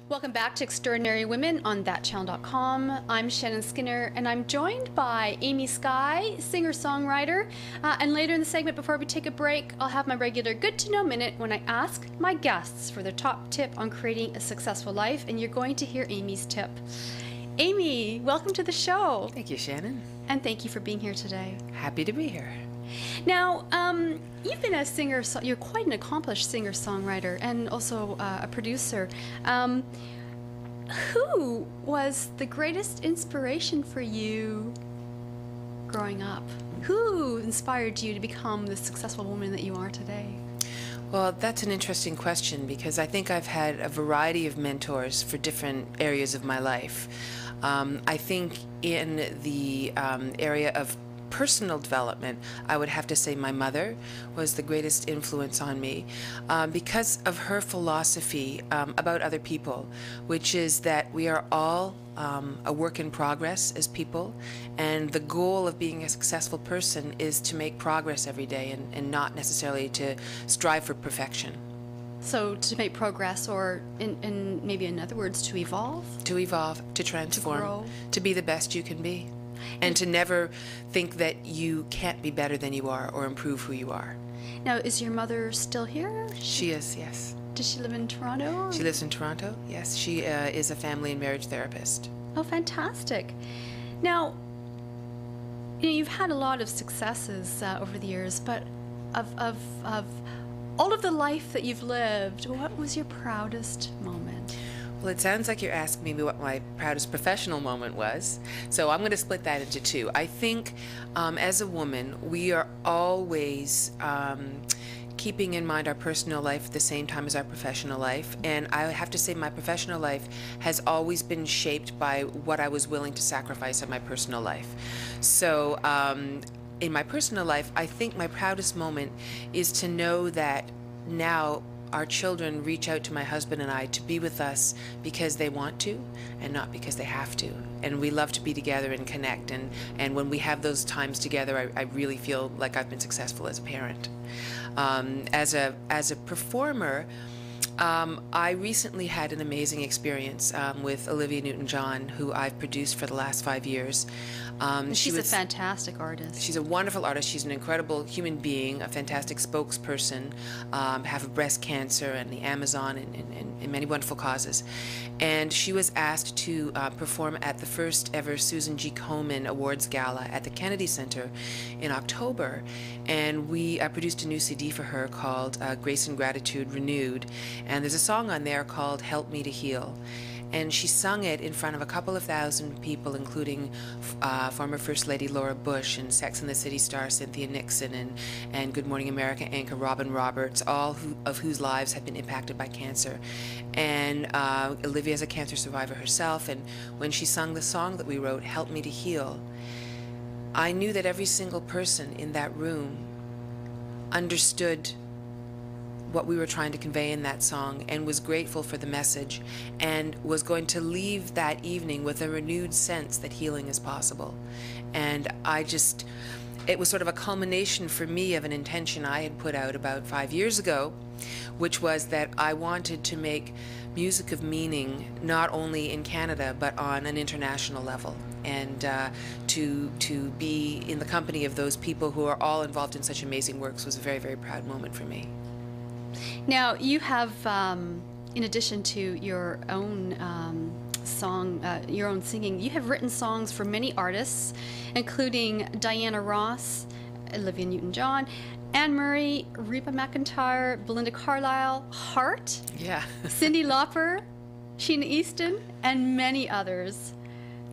Welcome back to Extraordinary Women on thatchannel.com. I'm Shannon Skinner, and I'm joined by Amy Skye, singer-songwriter. And later in the segment, before we take a break, I'll have my regular Good to Know Minute when I ask my guests for their top tip on creating a successful life, and you're going to hear Amy's tip. Amy, welcome to the show. Thank you, Shannon. And thank you for being here today. Happy to be here. Now, you've been a singer, you're quite an accomplished singer-songwriter and also a producer. Who was the greatest inspiration for you growing up? Who inspired you to become the successful woman that you are today? Well, that's an interesting question because I think I've had a variety of mentors for different areas of my life. I think in the area of personal development, I would have to say my mother was the greatest influence on me because of her philosophy about other people, which is that we are all a work in progress as people, and the goal of being a successful person is to make progress every day and not necessarily to strive for perfection. So to make progress, or in maybe in other words, to evolve? To evolve, to transform, to grow, to be the best you can be. And to never think that you can't be better than you are or improve who you are. Now, is your mother still here? She is, yes. Does she live in Toronto? She lives in Toronto, yes. She is a family and marriage therapist. Oh, fantastic. Now, you've had a lot of successes over the years, but of all of the life that you've lived, what was your proudest moment? Well, it sounds like you're asking me what my proudest professional moment was, so I'm going to split that into two. I think as a woman, we are always keeping in mind our personal life at the same time as our professional life, and I have to say my professional life has always been shaped by what I was willing to sacrifice in my personal life. So in my personal life, I think my proudest moment is to know that now our children reach out to my husband and I to be with us because they want to and not because they have to. And we love to be together and connect. And when we have those times together, I really feel like I've been successful as a parent. As a performer, I recently had an amazing experience with Olivia Newton-John, who I've produced for the last 5 years. She's a fantastic artist. She's a wonderful artist. She's an incredible human being, a fantastic spokesperson, half of breast cancer and the Amazon and many wonderful causes. And she was asked to perform at the first ever Susan G. Komen Awards Gala at the Kennedy Center in October. And we produced a new CD for her called Grace and Gratitude Renewed. And there's a song on there called Help Me to Heal. And she sung it in front of a couple of thousand people, including former First Lady Laura Bush and Sex and the City star Cynthia Nixon and Good Morning America anchor Robin Roberts, all of whose lives have been impacted by cancer. And Olivia is a cancer survivor herself, and when she sung the song that we wrote, Help Me to Heal, I knew that every single person in that room understood what we were trying to convey in that song and was grateful for the message and was going to leave that evening with a renewed sense that healing is possible. And it was sort of a culmination for me of an intention I had put out about 5 years ago, which was that I wanted to make music of meaning not only in Canada but on an international level, and to be in the company of those people who are all involved in such amazing works was a very, very proud moment for me. Now, you have, in addition to your own your own singing, you have written songs for many artists, including Diana Ross, Olivia Newton-John, Anne Murray, Reba McEntire, Belinda Carlisle, Heart, yeah, Cyndi Lauper, Sheena, Easton, and many others.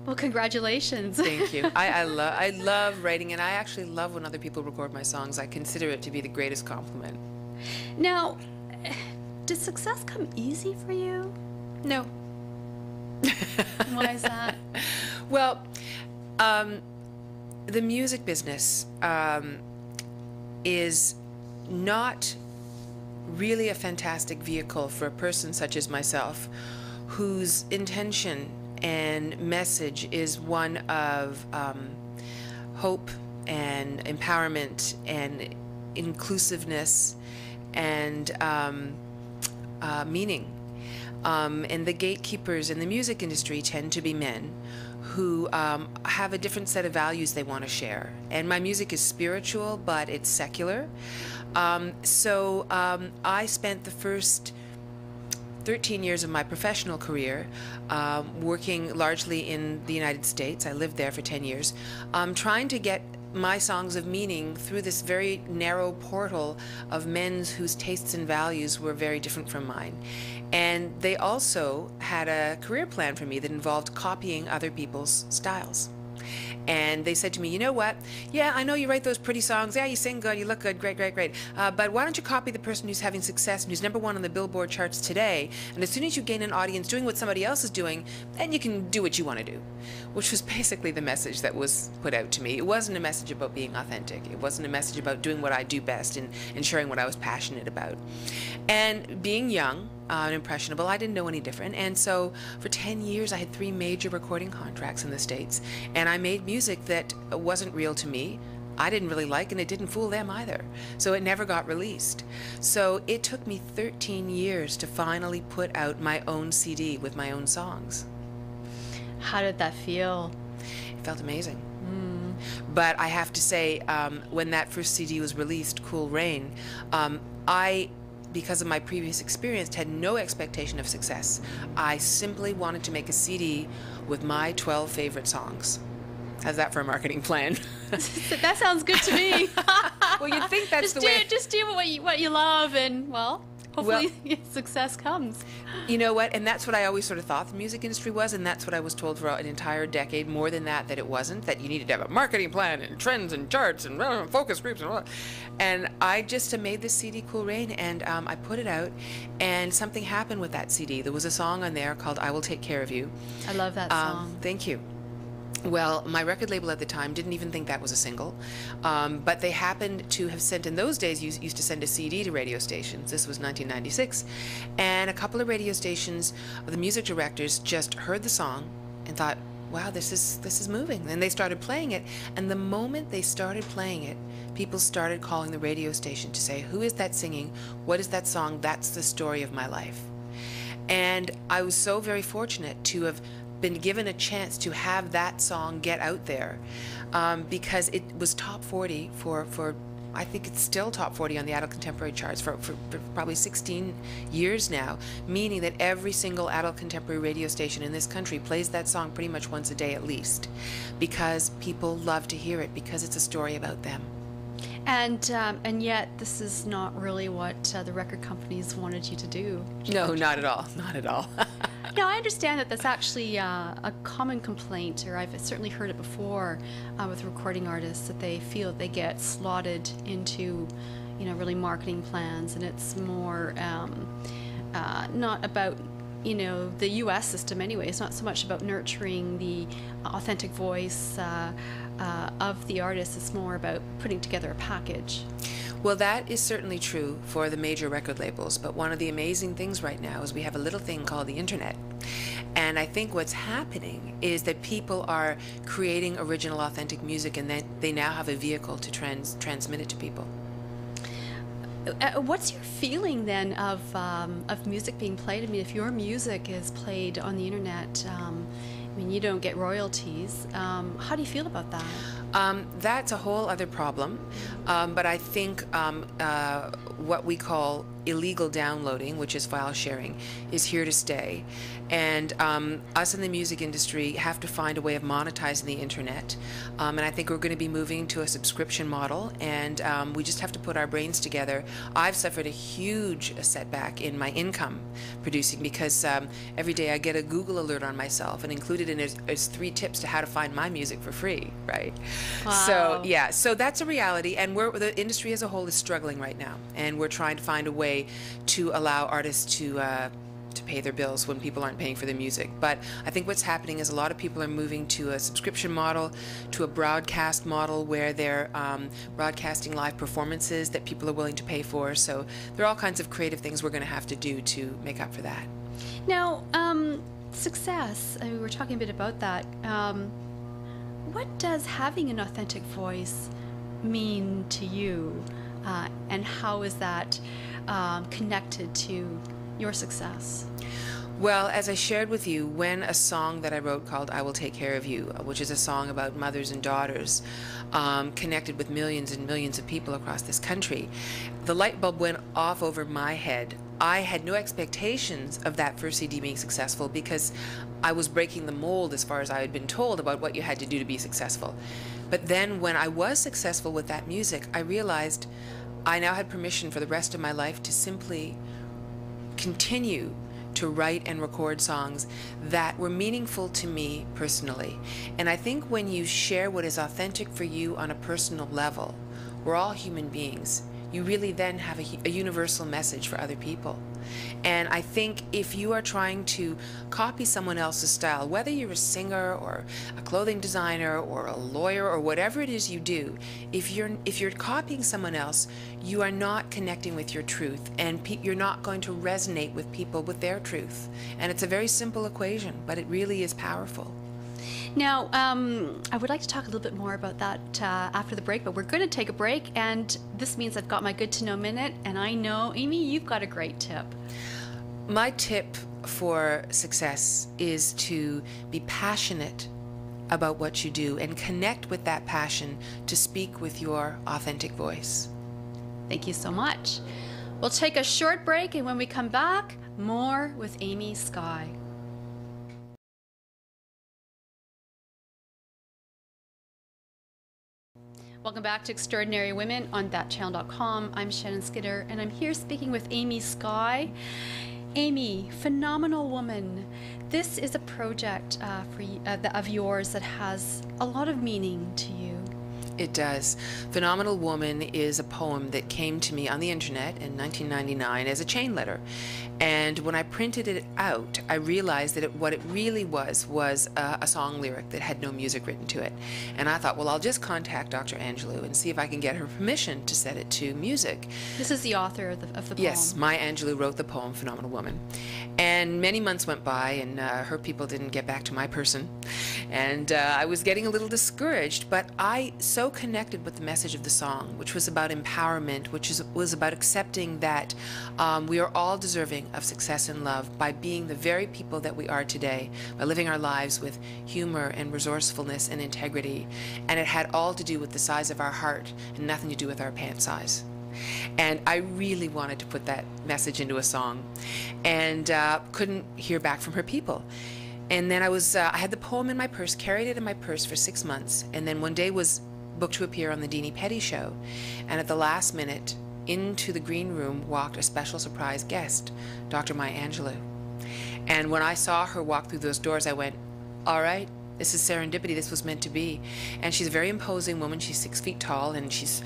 Well, congratulations. Thank you. I love writing, and I actually love when other people record my songs. I consider it to be the greatest compliment. Now, did success come easy for you? No. Why is that? Well, the music business is not really a fantastic vehicle for a person such as myself, whose intention and message is one of hope and empowerment and inclusiveness and meaning. And the gatekeepers in the music industry tend to be men who have a different set of values they want to share. And my music is spiritual, but it's secular. So I spent the first 13 years of my professional career working largely in the United States. I lived there for 10 years, trying to get my songs of meaning through this very narrow portal of men whose tastes and values were very different from mine. And they also had a career plan for me that involved copying other people's styles. And they said to me, you know what? Yeah, I know you write those pretty songs. Yeah, you sing good, you look good, great, great, great. But why don't you copy the person who's having success and who's #1 on the Billboard charts today? And as soon as you gain an audience doing what somebody else is doing, then you can do what you want to do. Which was basically the message that was put out to me. It wasn't a message about being authentic. It wasn't a message about doing what I do best and sharing what I was passionate about. And being young, and impressionable, I didn't know any different. And so for 10 years I had 3 major recording contracts in the States, and I made music that wasn't real to me, I didn't really like, and it didn't fool them either. So it never got released. So it took me 13 years to finally put out my own CD with my own songs. How did that feel? It felt amazing. But I have to say, when that first CD was released, Cool Rain, I, because of my previous experience, had no expectation of success. I simply wanted to make a CD with my 12 favorite songs. How's that for a marketing plan? That sounds good to me. Well, you'd think that's the way. Just do what you love, and well, hopefully success comes. You know what? And that's what I always sort of thought the music industry was, and that's what I was told for an entire decade, more than that it wasn't, that you needed to have a marketing plan and trends and charts and focus groups and all that. And I just made this CD, Cool Rain, and I put it out, and something happened with that CD. There was a song on there called I Will Take Care of You. I love that song. Thank you. Well, my record label at the time didn't even think that was a single, but they happened to have sent, in those days, used to send a CD to radio stations. This was 1996, and a couple of radio stations, the music directors just heard the song and thought, wow, this is moving. And they started playing it, and the moment they started playing it, people started calling the radio station to say, who is that singing? What is that song? That's the story of my life. And I was so very fortunate to have been given a chance to have that song get out there, because it was top 40 for I think it's still top 40 on the adult contemporary charts for probably 16 years now, meaning that every single adult contemporary radio station in this country plays that song pretty much once a day at least, because people love to hear it, because it's a story about them. And yet this is not really what the record companies wanted you to do. No, not at all. Not at all. No, I understand that that's actually a common complaint, or I've certainly heard it before with recording artists, that they feel that they get slotted into, really marketing plans, and it's more not about, the U.S. system anyway. It's not so much about nurturing the authentic voice of the artist. It's more about putting together a package. Well, that is certainly true for the major record labels, but one of the amazing things right now is we have a little thing called the internet. And I think what's happening is that people are creating original, authentic music, and then they now have a vehicle to transmit it to people. What's your feeling then of music being played? I mean, if your music is played on the internet, you don't get royalties. How do you feel about that? That's a whole other problem, but I think what we call illegal downloading, which is file sharing, is here to stay. And us in the music industry have to find a way of monetizing the internet. And I think we're going to be moving to a subscription model, and we just have to put our brains together. I've suffered a huge setback in my income producing, because every day I get a Google alert on myself, and included in it is 3 tips to how to find my music for free, right? Wow. So yeah, so that's a reality, and the industry as a whole is struggling right now, and we're trying to find a way to allow artists to pay their bills when people aren't paying for their music. But I think what's happening is a lot of people are moving to a subscription model, to a broadcast model where they're broadcasting live performances that people are willing to pay for. So there are all kinds of creative things we're going to have to do to make up for that. Now, success, we were talking a bit about that. What does having an authentic voice mean to you, and how is that connected to your success? Well, as I shared with you, when a song that I wrote called I Will Take Care of You, which is a song about mothers and daughters, connected with millions and millions of people across this country, the light bulb went off over my head. I had no expectations of that first CD being successful because I was breaking the mold as far as I had been told about what you had to do to be successful. But then when I was successful with that music, I realized I now had permission for the rest of my life to simply continue to write and record songs that were meaningful to me personally. And I think when you share what is authentic for you on a personal level, we're all human beings, you really then have a universal message for other people. And I think if you are trying to copy someone else's style, whether you're a singer or a clothing designer or a lawyer or whatever it is you do, if you're copying someone else, you are not connecting with your truth, and you're not going to resonate with people with their truth. And it's a very simple equation, but it really is powerful. Now, I would like to talk a little bit more about that after the break, but we're going to take a break, and this means I've got my good to know minute, and I know, Amy, you've got a great tip. My tip for success is to be passionate about what you do and connect with that passion to speak with your authentic voice. Thank you so much. We'll take a short break, and when we come back, more with Amy Sky. Welcome back to Extraordinary Women on thatchannel.com. I'm Shannon Skinner, and I'm here speaking with Amy Sky. Amy, phenomenal woman. This is a project of yours that has a lot of meaning to you. It does. Phenomenal Woman is a poem that came to me on the internet in 1999 as a chain letter. And when I printed it out, I realized that what it really was a song lyric that had no music written to it. And I thought, well, I'll just contact Dr. Angelou and see if I can get her permission to set it to music. This is the author of the poem. Yes, Maya Angelou wrote the poem, Phenomenal Woman. And many months went by, and her people didn't get back to my person. And I was getting a little discouraged, but I so connected with the message of the song, which was about empowerment, which was about accepting that we are all deserving of success and love by being the very people that we are today, by living our lives with humor and resourcefulness and integrity. And it had all to do with the size of our heart and nothing to do with our pant size. And I really wanted to put that message into a song, and couldn't hear back from her people. And then I had the poem in my purse, carried it in my purse for 6 months, and then one day was booked to appear on the Deanie Petty show. And at the last minute, into the green room walked a special surprise guest, Dr. Maya Angelou. And when I saw her walk through those doors, I went, all right, this is serendipity, this was meant to be. And she's a very imposing woman. She's 6 feet tall, and she's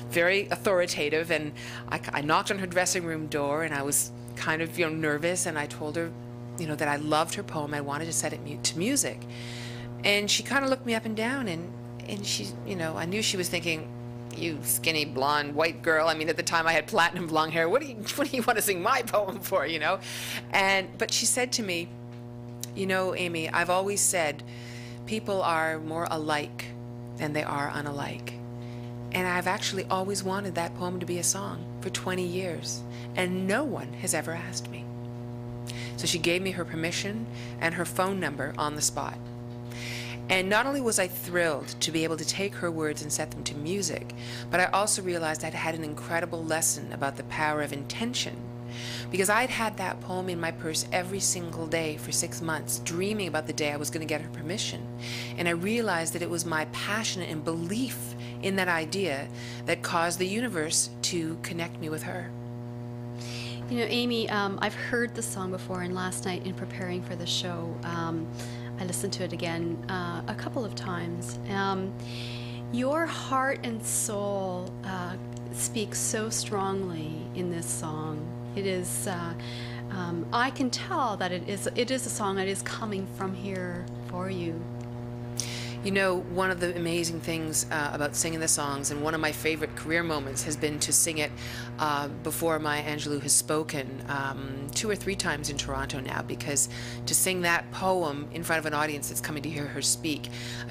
very authoritative. And I knocked on her dressing room door, and I was kind of nervous, and I told her that I loved her poem. I wanted to set it to music. And she kind of looked me up and down, and she, I knew she was thinking, you skinny blonde white girl. I mean, at the time I had platinum blonde hair. What do you want to sing my poem for, but she said to me, Amy, I've always said people are more alike than they are unalike. And I've actually always wanted that poem to be a song for 20 years, and no one has ever asked me. So she gave me her permission and her phone number on the spot. And not only was I thrilled to be able to take her words and set them to music, but I also realized I'd had an incredible lesson about the power of intention, because I'd had that poem in my purse every single day for 6 months, dreaming about the day I was going to get her permission. And I realized that it was my passion and belief in that idea that caused the universe to connect me with her. Amy, I've heard the song before, and last night in preparing for the show, I listened to it again a couple of times. Your heart and soul speak so strongly in this song. It is, I can tell that it is a song that is coming from here for you. One of the amazing things about singing the songs, and one of my favorite career moments, has been to sing it before Maya Angelou has spoken 2 or 3 times in Toronto now, because to sing that poem in front of an audience that's coming to hear her speak,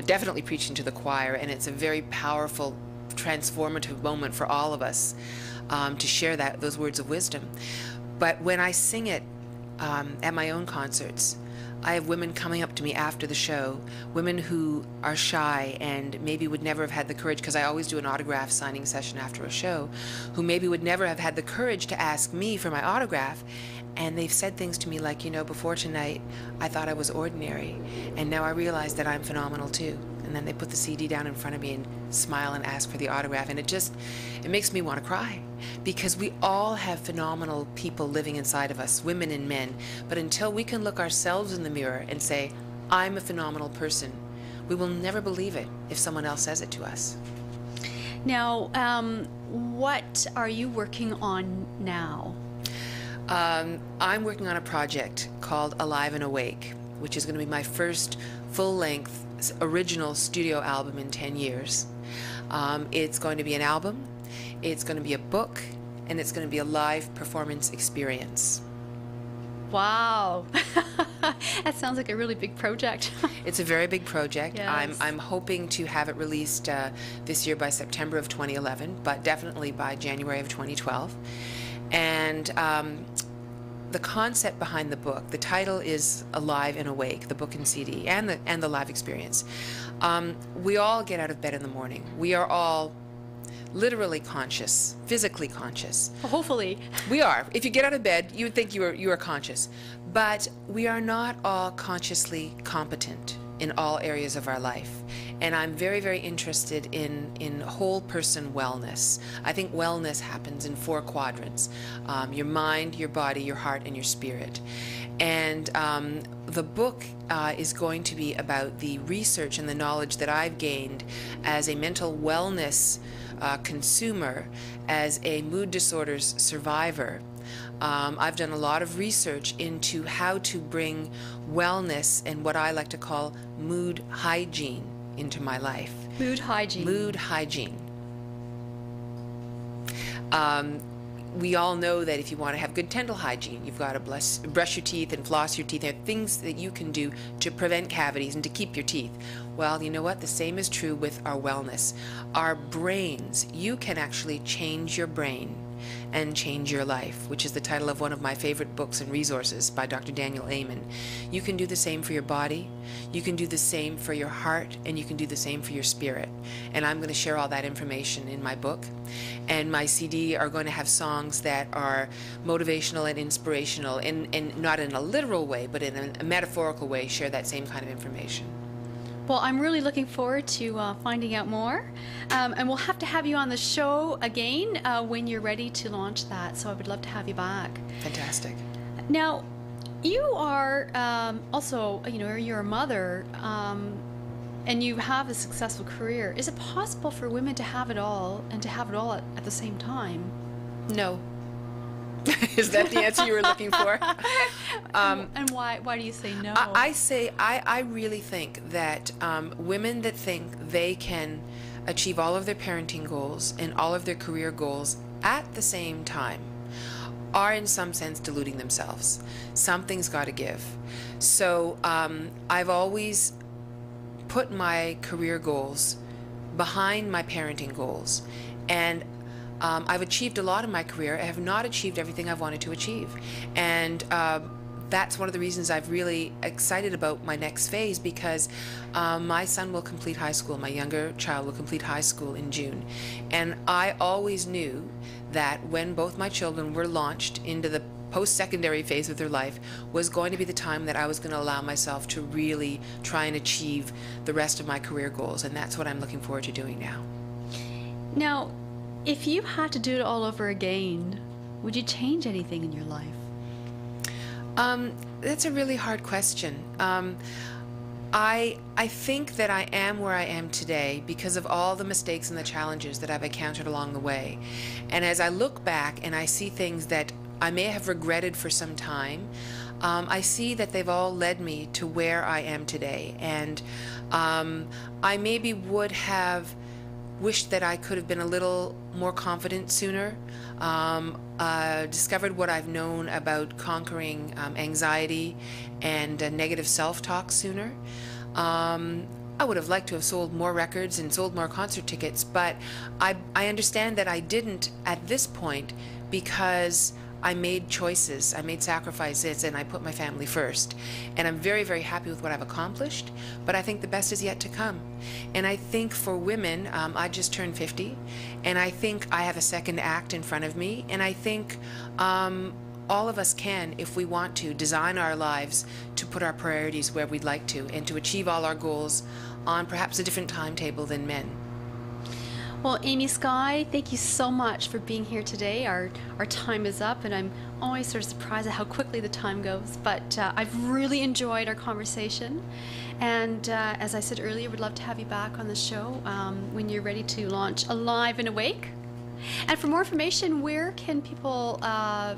definitely preaching to the choir, and it's a very powerful, transformative moment for all of us to share those words of wisdom. But when I sing it, at my own concerts. I have women coming up to me after the show, women who are shy and maybe would never have had the courage, because I always do an autograph signing session after a show, who maybe would never have had the courage to ask me for my autograph. And they've said things to me like, you know, before tonight, I thought I was ordinary, and now I realize that I'm phenomenal too. And then they put the CD down in front of me and smile and ask for the autograph, and it makes me want to cry, because we all have phenomenal people living inside of us, women and men, but until we can look ourselves in the mirror and say, I'm a phenomenal person, we will never believe it if someone else says it to us. Now, what are you working on now? I'm working on a project called Alive and Awake, which is going to be my first full-length original studio album in 10 years. It's going to be an album, it's going to be a book, and it's going to be a live performance experience. Wow. That sounds like a really big project. It's a very big project. Yes. I'm hoping to have it released this year by September of 2011, but definitely by January of 2012. And the concept behind the book, the title is Alive and Awake, the book and CD, and the live experience. We all get out of bed in the morning. We are all literally conscious, physically conscious. Well, hopefully. We are. If you get out of bed, you would think you are conscious. But we are not all consciously competent in all areas of our life. And I'm very, very interested in whole person wellness. I think wellness happens in 4 quadrants: your mind, your body, your heart, and your spirit. And the book is going to be about the research and the knowledge that I've gained as a mental wellness consumer, as a mood disorders survivor. I've done a lot of research into how to bring wellness and what I like to call mood hygiene into my life. Mood hygiene. Mood hygiene. We all know that if you want to have good dental hygiene, you've got to brush your teeth and floss your teeth. There are things that you can do to prevent cavities and to keep your teeth. Well, you know what? The same is true with our wellness. Our brains, you can actually change your brain and change your life, which is the title of one of my favorite books and resources by Dr. Daniel Amen. You can do the same for your body, you can do the same for your heart, and you can do the same for your spirit. And I'm going to share all that information in my book. And my CD are going to have songs that are motivational and inspirational, and not in a literal way, but in a metaphorical way, share that same kind of information. Well, I'm really looking forward to finding out more. And we'll have to have you on the show again when you're ready to launch that. So I would love to have you back. Fantastic. Now, you are also, you know, you're a mother and you have a successful career. Is it possible for women to have it all and to have it all at the same time? No. Is that the answer you were looking for? And why do you say no? I really think that women that think they can achieve all of their parenting goals and all of their career goals at the same time are in some sense deluding themselves. Something's got to give. So I've always put my career goals behind my parenting goals, and I've achieved a lot in my career. I have not achieved everything I've wanted to achieve. And that's one of the reasons I'm really excited about my next phase, because my son will complete high school. My younger child will complete high school in June. And I always knew that when both my children were launched into the post-secondary phase of their life was going to be the time that I was going to allow myself to really try and achieve the rest of my career goals. And that's what I'm looking forward to doing now. Now, if you had to do it all over again, would you change anything in your life? That's a really hard question. I think that I am where I am today because of all the mistakes and the challenges that I've encountered along the way. And as I look back and I see things that I may have regretted for some time, I see that they've all led me to where I am today. And I maybe would have wished that I could have been a little more confident sooner, discovered what I've known about conquering anxiety and negative self-talk sooner. I would have liked to have sold more records and sold more concert tickets, but I understand that I didn't at this point because I made choices, I made sacrifices, and I put my family first. And I'm very, very happy with what I've accomplished, but I think the best is yet to come. And I think for women, I just turned 50, and I think I have a second act in front of me, and I think all of us can, if we want to, design our lives to put our priorities where we'd like to and to achieve all our goals on perhaps a different timetable than men. Well, Amy Sky, thank you so much for being here today. Our time is up, and I'm always sort of surprised at how quickly the time goes, but I've really enjoyed our conversation. And as I said earlier, we'd love to have you back on the show when you're ready to launch Alive and Awake. And for more information, where can people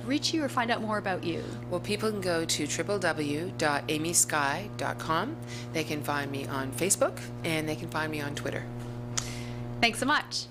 reach you or find out more about you? Well, people can go to www.amysky.com. They can find me on Facebook, and they can find me on Twitter. Thanks so much.